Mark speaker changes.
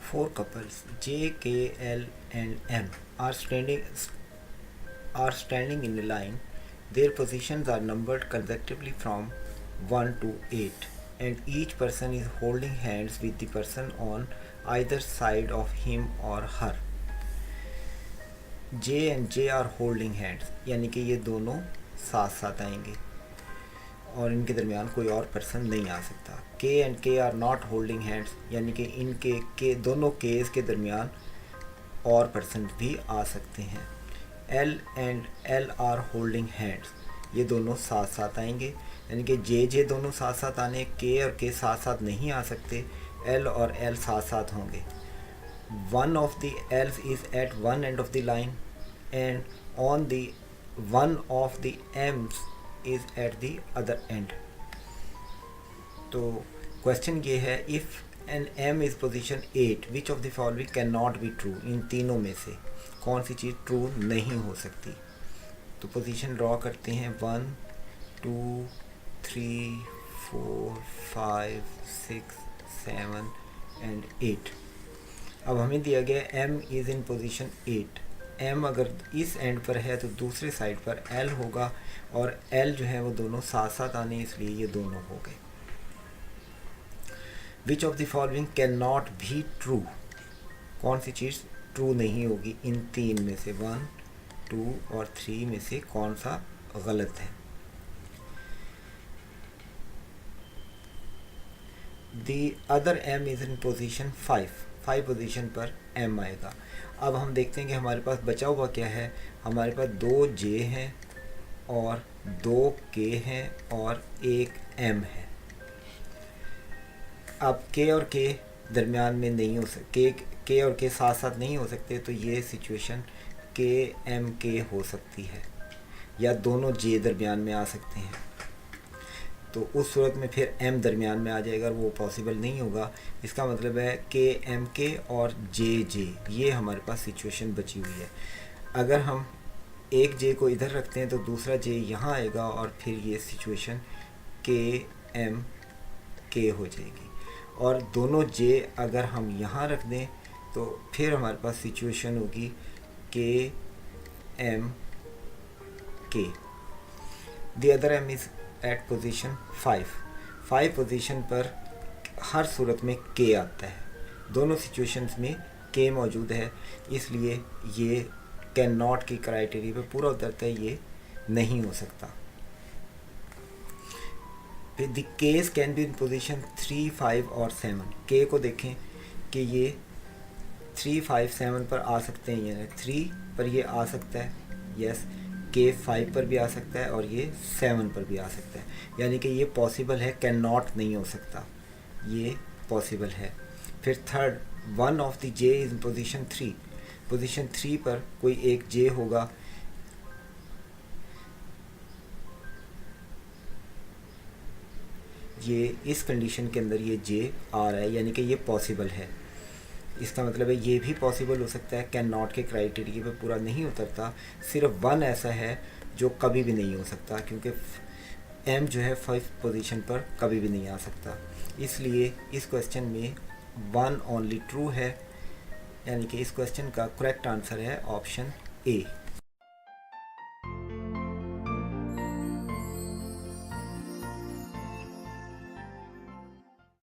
Speaker 1: Four couples J, K, L, and M are standing in a line. Their positions are numbered consecutively from 1 to 8, and each person is holding hands with the person on either side of him or her. J and J are holding hands, यानी कि ये दोनों साथ साथ आएंगे और इनके दरमियान कोई और पर्सन नहीं आ सकता. K and K are not holding hands, यानी कि इनके के दोनों केस के दरमियान और पर्सन भी आ सकते हैं. L and L are holding hands, ये दोनों साथ साथ आएंगे, यानी कि J दोनों साथ साथ आने, K और K साथ साथ नहीं आ सकते, L और L साथ साथ होंगे. One of the L's is at one end of the line and on the one of the M's is at the other end. तो क्वेश्चन ये है, if an M is position 8 which of the following cannot be true. इन तीनों में से कौन सी चीज़ true नहीं हो सकती. तो पोजीशन ड्रॉ करते हैं 1 2 3 4 5 6 7 एंड 8. अब हमें दिया गया M is in position 8. M अगर इस एंड पर है तो दूसरे साइड पर L होगा, और L जो है वो दोनों साथ साथ आने, इसलिए ये दोनों हो गए. Which of the following can not be true. कौन सी चीज़ ट्रू नहीं होगी इन तीन में से, 1 2 और 3 में से कौन सा गलत है. The other M is in position 5 position पर M आएगा. अब हम देखते हैं कि हमारे पास बचा हुआ क्या है. हमारे पास 2 J हैं और 2 K हैं और 1 M है. अब K और K दरमियान में नहीं हो सकते, K और K साथ साथ नहीं हो सकते, तो ये सिचुएशन K M K हो सकती है, या दोनों J दरमियान में आ सकते हैं. तो उस सूरत में फिर M दरमियान में आ जाएगा, वो पॉसिबल नहीं होगा. इसका मतलब है K M K और J J, ये हमारे पास सिचुएशन बची हुई है. अगर हम एक J को इधर रखते हैं तो दूसरा J यहाँ आएगा, और फिर ये सिचुएशन K M K हो जाएगी. और दोनों J अगर हम यहाँ रख दें तो फिर हमारे पास सिचुएशन होगी K M K. The other M is at position 5 position पर हर सूरत में K आता है. दोनों सिचुएशंस में K मौजूद है, इसलिए ये कैन नॉट की क्राइटेरिया पे पूरा उतरता है, ये नहीं हो सकता. The case can be in position 3 5 और 7. K को देखें कि ये 3 5 7 पर आ सकते हैं, यानी 3 पर ये आ सकता है, यस. K 5 पर भी आ सकता है और ये 7 पर भी आ सकता है, यानी कि ये पॉसिबल है, कैन नॉट नहीं हो सकता, ये पॉसिबल है. फिर third, 1 of the J is in position 3. Position 3 पर कोई एक J होगा, ये इस कंडीशन के अंदर ये J आ रहा है, यानी कि ये पॉसिबल है. इसका मतलब है ये भी पॉसिबल हो सकता है, कैन नॉट के क्राइटेरिया पे पूरा नहीं उतरता. सिर्फ 1 ऐसा है जो कभी भी नहीं हो सकता, क्योंकि M जो है 5 पोजीशन पर कभी भी नहीं आ सकता. इसलिए इस क्वेश्चन में 1 ओनली ट्रू है, यानी कि इस क्वेश्चन का करेक्ट आंसर है ऑप्शन A.